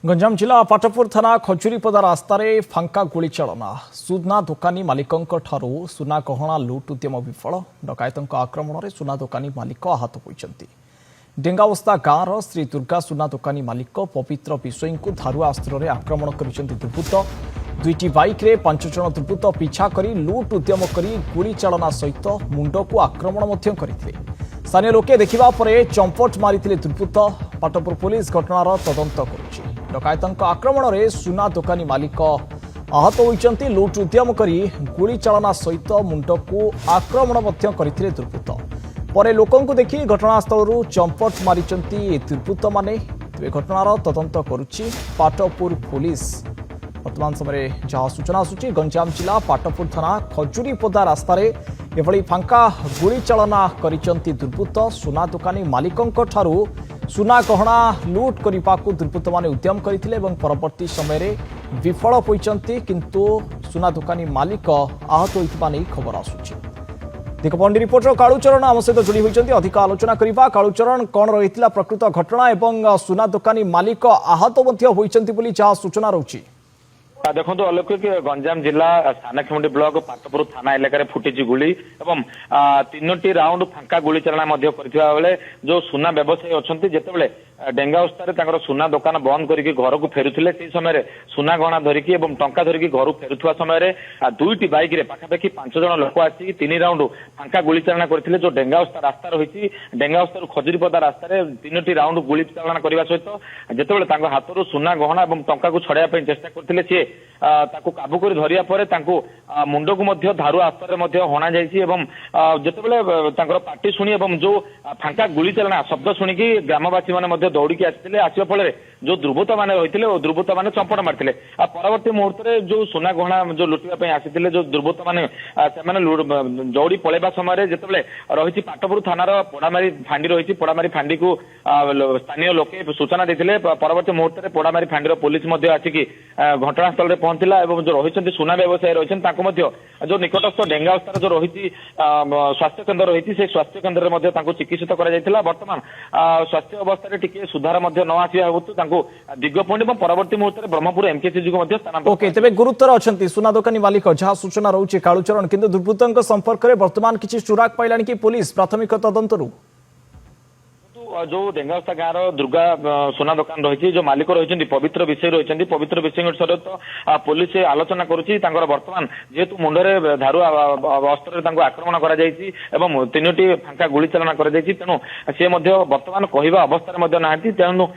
गंजाम जिला पाटपुर थाना खजुरीपदा रास्तार फांका गुली चालना सुना दोकानी मालिकों ठारू सुना गहना लुट उद्यम विफल डकायतों आक्रमण में सुना दोकानी मालिक आहत होती डेंगावस्ता गाँवर श्री दुर्गा सुना दोकानी मालिक पवित्र विषय को धारुआ अस्त्र आक्रमण कर दुर्बृत्त दुईटी बाइक रे 5 जन दुर्बृत्त पिछा करी लुट उद्यम करी गुली चालना सहित मुंड को आक्रमण करते स्थानीय लोके देखा चंपट मारी दुर्बृत्त पाटपुर पुलिस घटनार तदंत करुछि डकायतों आक्रमण में सुना दोकानी मालिक आहत होती लुट उद्यम करी गुली चालना सहित मुंड को आक्रमण करते दुर्बृत्त पर लोकों देखि घटनास्थल चंपट मारी दुर्बृत्त माने घटनार तदंत करुछि पाटपुर पुलिस। वर्तमान समय जहाँ सूचना आसूची गंजाम जिला पाटपुर थाना खजुरीपदा रास्तार एभली फांका गुली चालना करिसंती दुर्बृत्त सुना दोकानी मालिकों ठारू सुना गहना लुट करने को दुर्बृत्त माने उद्यम करथिले एवं परवर्ती समय विफल होइचंती किंतु सुना दोकानी मालिक आहत होइथिबा नै खबर आसूची। दिगपंडी रिपोर्टर कालूचरण आम सहित जोड़ी होइचंती अधिक आलोचना करिबा। कालूचरण कौन रहिथिला प्रकृत घटना एवं सुना दोकानी मालिक आहत मध्य होइचंती बोली जहाँ सूचना रहउची। देखो अलोक गंजाम जिला सानखेमुंडी ब्लॉक पाटपुर थाना इलाकार फुटी गुली एवं 3टी राउंड फांका गुली चालना बेले जो सुना व्यवसायी अच्छा जितेबाला डेंगा अवस्था सुना दुकान बंद करके घर को फेरुले से समय सुना गहना धरिकी टंका धरिकी घर फेरुवा समय 2टी बाइक रे पाखापाखि 5 जन लोक आसिक 3 राउंड फांका गुली चालना करते जो डेंगा अवस्था रास्ता रही डेंगा अवस्था खजुरीपदा रास्तार 3टी राउंड गुली चालना करने सहित जितेबाला हाथ सुना गहना और टंका को छड़ाई चेष्टा करते सी काबू कर धरिया पर मुंड को धारुआ अस्त्र हणा जितेबाला पार्टी शुणी जो फांका गुली चालना शब्द शुणिकी ग्रामवासी मैंने दौड़िकी आसते आसवा फल जो दुर्बृत्त मैंने रही दुर्बृत्त मैंने चंपट मारते परवर्ती मुहूर्त में जो सुना गहना जो लुटिया आसी जो दुर्बृत्त मैंने दौड़ी पलैबा समय जितेबाला रही पाटपुर थानार पोड़ामारी फांडी रही पोड़ामारी फांडी को स्थानीय लोके सूचना देते परवर्ती मुहूर्त में पोड़ामारी फांडी पुलिस आसिक घटनास्थल में पहुंचला जो रही सुना व्यवसायी रही जो निकटस्थ डेंगा अवस्था जो रही स्वास्थ्य केन्द्र रही से स्वास्थ्य केन्द्र में चिकित्सित बर्तमान स्वास्थ्य अवस्था टिके सुधार न आसवा हेतु दिगपंडी और परवर्ती मुहूर्त में ब्रह्मपुर एमकेसीजी को ओके तेज गुरुतर अच्छा सुना दोकानी मालिक जहाँ सूचना रोचे कालूचरण किंतु दुर्बृत्तों संपर्क में वर्तमान किसी सुराग पाइला कि पुलिस प्राथमिक तदंतर जो डेंगावस्था गाँव दुर्गा सोना दुकान रही जो मालिक रही पवित्र विषय रही पवित्र विषय सहित पुलिस आलोचना करुच्ची बर्तमान जेहेतु मुंडे धारुआ अस्त्र आक्रमण कर 3टी फांका गुली चालना कर तेणु सी बर्तमान कहवा अवस्था ना तेणु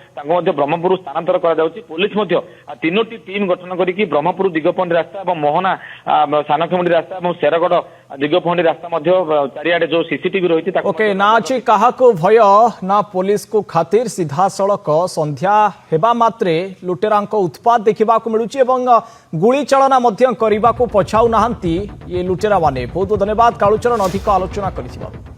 ब्रह्मपुर स्थानांतर कर पुलिस 3टी टीम गठन करके ब्रह्मपुर दिगपंडी रास्ता और मोहना सानखेमुंडी रास्ता और शेरगढ़ दिगपंडी रास्ता चारिआडे जो सीसीटीवी रही ओके ना अच्छी क्या भय ना पुलिस को खातिर सीधा सड़क संध्या हेबा मात्रे लुटेरांको उत्पाद देखा मिलूची एवं गुली चालना करने को पछाऊ नाहांती ये लुटेरा माने। बहुत बहुत धन्यवाद कालूचरण अधिक आलोचना कर।